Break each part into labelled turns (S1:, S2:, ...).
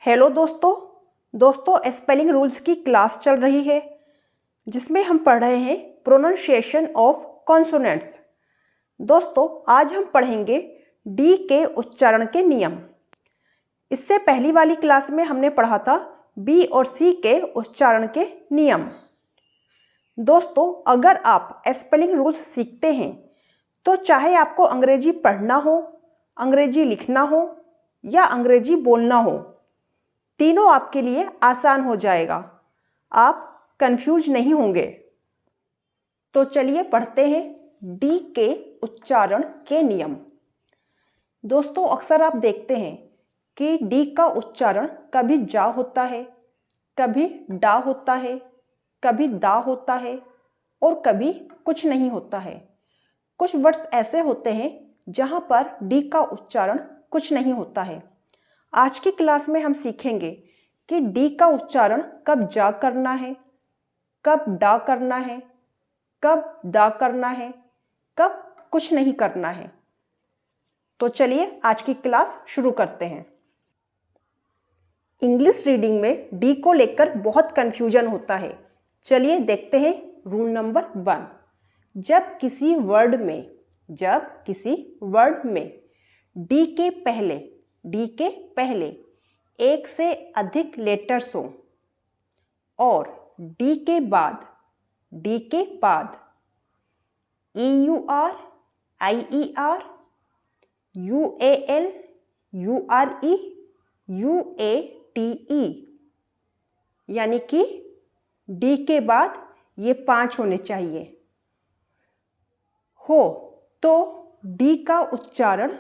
S1: Hello दोस्तों spelling rules की class चल रही है जिसमें हम पढ़ रहे हैं प्रोनाउंसिएशन ऑफ कॉन्सोनेंट्स। दोस्तों आज हम पढ़ेंगे डी के उच्चारण के नियम। इससे पहली वाली क्लास में हमने पढ़ा था बी और सी के उच्चारण के नियम। दोस्तों अगर आप स्पेलिंग रूल्स सीखते हैं तो चाहे आपको अंग्रेजी पढ़ना हो, अंग्रेजी लिखना हो या अंग्रेजी बोलना हो, तीनों आपके लिए आसान हो जाएगा। आप कंफ्यूज नहीं होंगे। तो चलिए पढ़ते हैं डी के उच्चारण के नियम। दोस्तों अक्सर आप देखते हैं कि डी का उच्चारण कभी जा होता है, कभी डा होता है, कभी दा होता है और कभी कुछ नहीं होता है। कुछ वर्ड्स ऐसे होते हैं जहां पर डी का उच्चारण कुछ नहीं होता है। आज की क्लास में हम सीखेंगे कि डी का उच्चारण कब जा करना है, कब डा करना है, कब दा करना है, कब कुछ नहीं करना है। तो चलिए आज की क्लास शुरू करते हैं। इंग्लिश रीडिंग में डी को लेकर बहुत कंफ्यूजन होता है। चलिए देखते हैं रूल नंबर 1। जब किसी वर्ड में डी के पहले एक से अधिक लेटर्स हों और डी के बाद EUR, IER, UAL, URE, UATE यानी कि डी के बाद ये 5 होने चाहिए हो तो डी का उच्चारण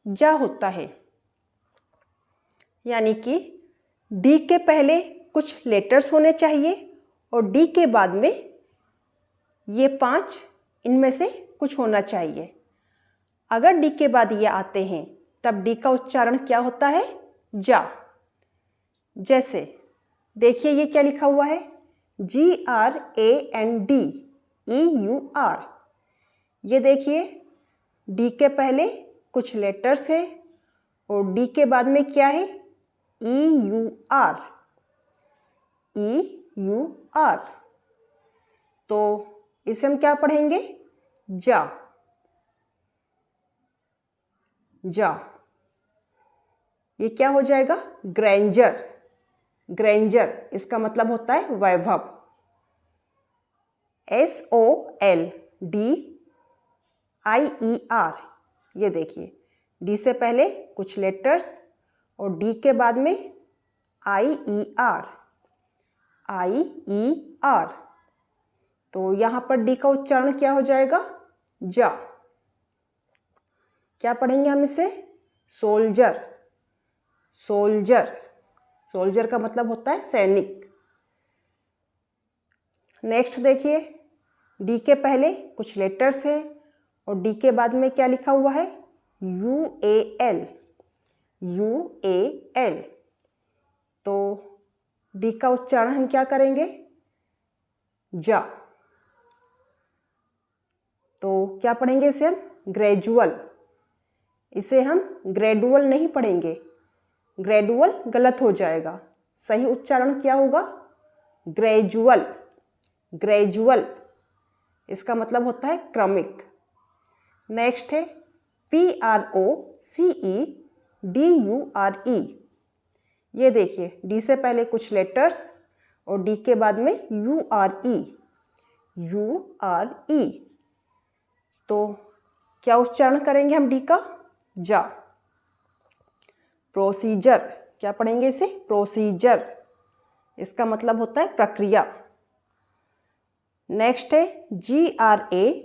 S1: जा होता है। यानी कि डी के पहले कुछ लेटर्स होने चाहिए और डी के बाद में ये 5 इनमें से कुछ होना चाहिए। अगर डी के बाद ये आते हैं तब डी का उच्चारण क्या होता है? जा। जैसे देखिए ये क्या लिखा हुआ है, GRANDEUR। ये देखिए डी के पहले कुछ लेटर्स है और डी के बाद में क्या है? EUR। तो इसे हम क्या पढ़ेंगे? जा। ये क्या हो जाएगा? ग्रैंजर इसका मतलब होता है वैभव। SOLDIER। ये देखिए डी से पहले कुछ लेटर्स और डी के बाद में IER। तो यहाँ पर डी का उच्चारण क्या हो जाएगा? जा। क्या पढ़ेंगे हम इसे? सोल्जर का मतलब होता है सैनिक। नेक्स्ट देखिए डी के पहले कुछ लेटर्स है और डी के बाद में क्या लिखा हुआ है? UAL। तो डी का उच्चारण हम क्या करेंगे? जा। तो क्या पढ़ेंगे इसे हम? ग्रेजुअल। इसे हम ग्रेडुअल नहीं पढ़ेंगे, ग्रेडुअल गलत हो जाएगा। सही उच्चारण क्या होगा? ग्रेजुअल इसका मतलब होता है क्रमिक। नेक्स्ट है PROCEDURE। ये देखिए डी से पहले कुछ लेटर्स और डी के बाद में URE। तो क्या उच्चारण करेंगे हम डी का? जा। प्रोसीजर, क्या पढ़ेंगे इसे? प्रोसीजर इसका मतलब होता है प्रक्रिया। नेक्स्ट है GRADUATE।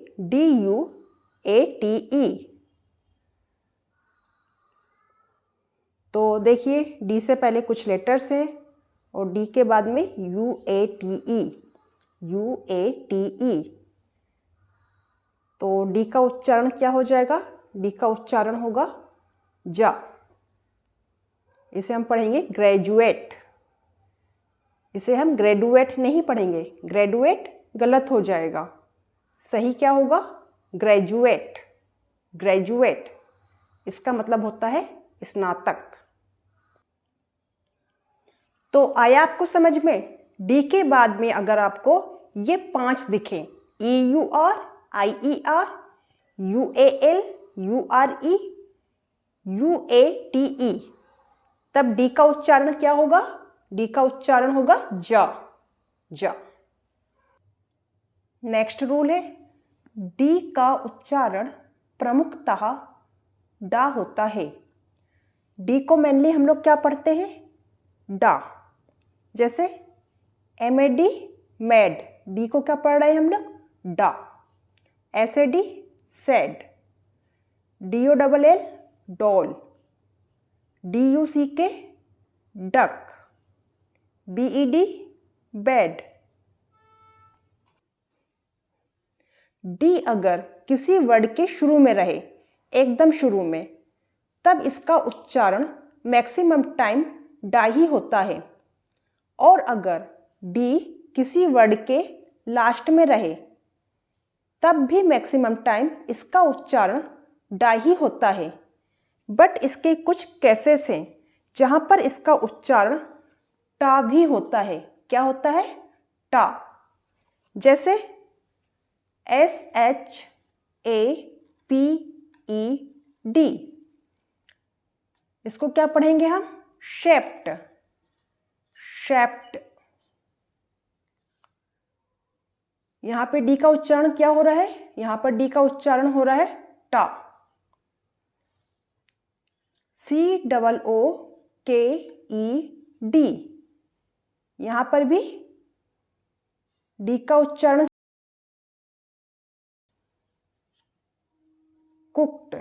S1: तो देखिए डी से पहले कुछ लेटर्स हैं और डी के बाद में UATE। तो डी का उच्चारण क्या हो जाएगा? डी का उच्चारण होगा जा। इसे हम पढ़ेंगे ग्रेजुएट। इसे हम ग्रेजुएट नहीं पढ़ेंगे, ग्रेजुएट गलत हो जाएगा। सही क्या होगा? ग्रेजुएट इसका मतलब होता है स्नातक। तो आया आपको समझ में? डी के बाद में अगर आपको ये 5 दिखे, EUR, IER, UAL, URE, UATE, तब डी का उच्चारण क्या होगा? डी का उच्चारण होगा जा, जा। नेक्स्ट रूल है, डी का उच्चारण प्रमुखतः डा होता है। डी को मेनली हम लोग क्या पढ़ते हैं? डा। जैसे MAD, मैड, डी को क्या पढ़ रहे हैं हम लोग? डा। SAD, sad, DOLL, doll, DUCK, duck, BED, bed. D अगर किसी वर्ड के शुरू में रहे, एकदम शुरू में, तब इसका उच्चारण मैक्सिमम टाइम डा ही होता है। और अगर डी किसी वर्ड के लास्ट में रहे, तब भी मैक्सिमम टाइम इसका उच्चारण डा ही होता है। बट इसके कुछ केसेस हैं जहाँ पर इसका उच्चारण टा भी होता है। क्या होता है? टा। जैसे SHAPED, इसको क्या पढ़ेंगे हम? शेप्ट, शेप्ट। यहां पे डी का उच्चारण क्या हो रहा है? यहां पर डी का उच्चारण हो रहा है टा। COOKED, यहां पर भी डी का उच्चारण कुक्ड।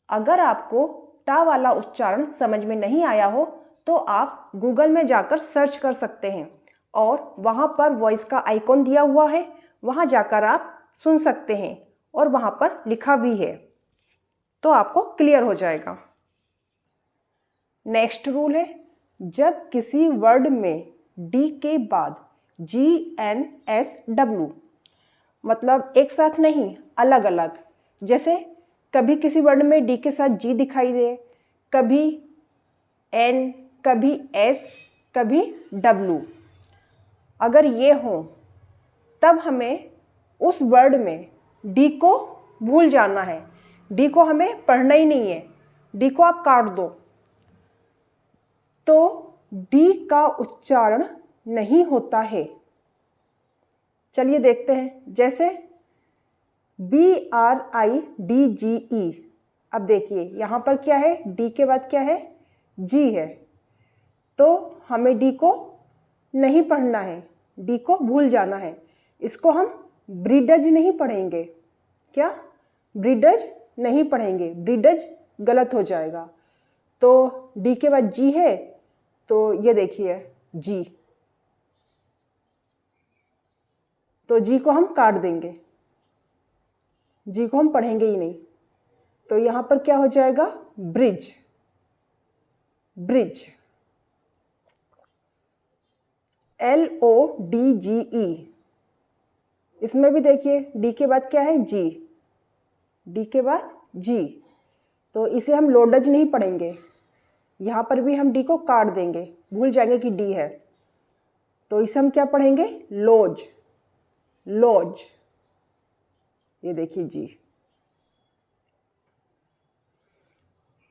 S1: अगर आपको टा वाला उच्चारण समझ में नहीं आया हो तो आप गूगल में जाकर सर्च कर सकते हैं और वहाँ पर वॉइस का आइकॉन दिया हुआ है, वहाँ जाकर आप सुन सकते हैं और वहाँ पर लिखा भी है, तो आपको क्लियर हो जाएगा। नेक्स्ट रूल है, जब किसी वर्ड में डी के बाद GNSW, मतलब एक साथ नहीं, अलग अलग, जैसे कभी किसी वर्ड में डी के साथ जी दिखाई दे, कभी एन, कभी एस, कभी डब्लू, अगर ये हो तब हमें उस वर्ड में डी को भूल जाना है। डी को हमें पढ़ना ही नहीं है, डी को आप काट दो। तो डी का उच्चारण नहीं होता है। चलिए देखते हैं। जैसे BRIDGE, अब देखिए यहाँ पर क्या है? डी के बाद क्या है? जी है। तो हमें डी को नहीं पढ़ना है, डी को भूल जाना है। इसको हम ब्रिडज नहीं पढ़ेंगे। क्या? ब्रिडज नहीं पढ़ेंगे, ब्रिडज गलत हो जाएगा। तो डी के बाद जी है, तो ये देखिए जी, तो जी को हम काट देंगे, जी को हम पढ़ेंगे ही नहीं। तो यहाँ पर क्या हो जाएगा? Bridge, bridge. LODGE, इसमें भी देखिए डी के बाद क्या है? जी, डी के बाद जी, तो इसे हम लोडज नहीं पढ़ेंगे। यहाँ पर भी हम डी को काट देंगे, भूल जाएंगे कि डी है, तो इसे हम क्या पढ़ेंगे? Laws, laws. ये देखिए जी।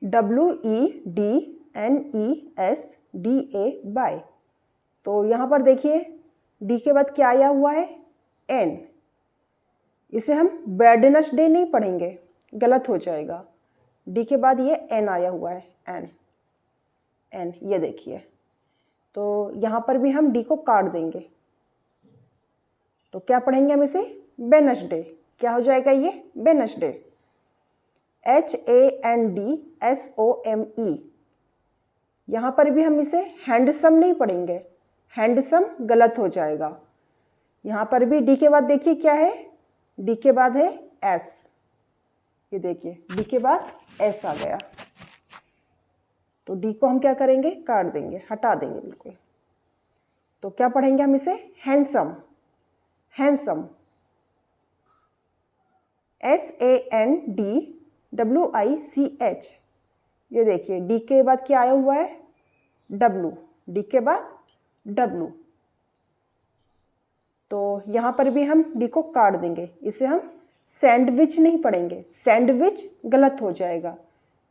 S1: WEDNESDA, तो यहाँ पर देखिए डी के बाद क्या आया हुआ है? एन। इसे हम वेडनेसडे नहीं पढ़ेंगे, गलत हो जाएगा। डी के बाद ये एन आया हुआ है, एन, एन, ये देखिए। तो यहाँ पर भी हम डी को काट देंगे, तो क्या पढ़ेंगे हम इसे? वेडनेसडे। क्या हो जाएगा ये? वेडनेसडे। HANDSOME, यहाँ पर भी हम इसे हैंडसम नहीं पढ़ेंगे, हैंडसम गलत हो जाएगा। यहाँ पर भी डी के बाद देखिए क्या है? डी के बाद है एस, ये देखिए डी के बाद एस आ गया। तो डी को हम क्या करेंगे? काट देंगे, हटा देंगे बिल्कुल। तो क्या पढ़ेंगे हम इसे? Handsome, handsome. SANDWICH, ये देखिए डी के बाद क्या आया हुआ है, डब्लू, डी के बाद डब्लू। तो यहाँ पर भी हम डी को काट देंगे, इसे हम सैंडविच नहीं पढ़ेंगे, सैंडविच गलत हो जाएगा,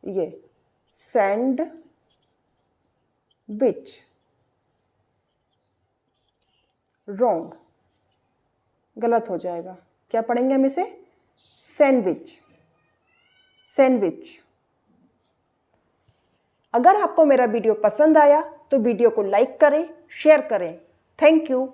S1: ये सैंडविच रॉन्ग, गलत हो जाएगा। क्या पढ़ेंगे हम इसे, सैंडविच, सैंडविच। अगर आपको मेरा वीडियो पसंद आया तो वीडियो को लाइक करें, शेयर करें। Thank you.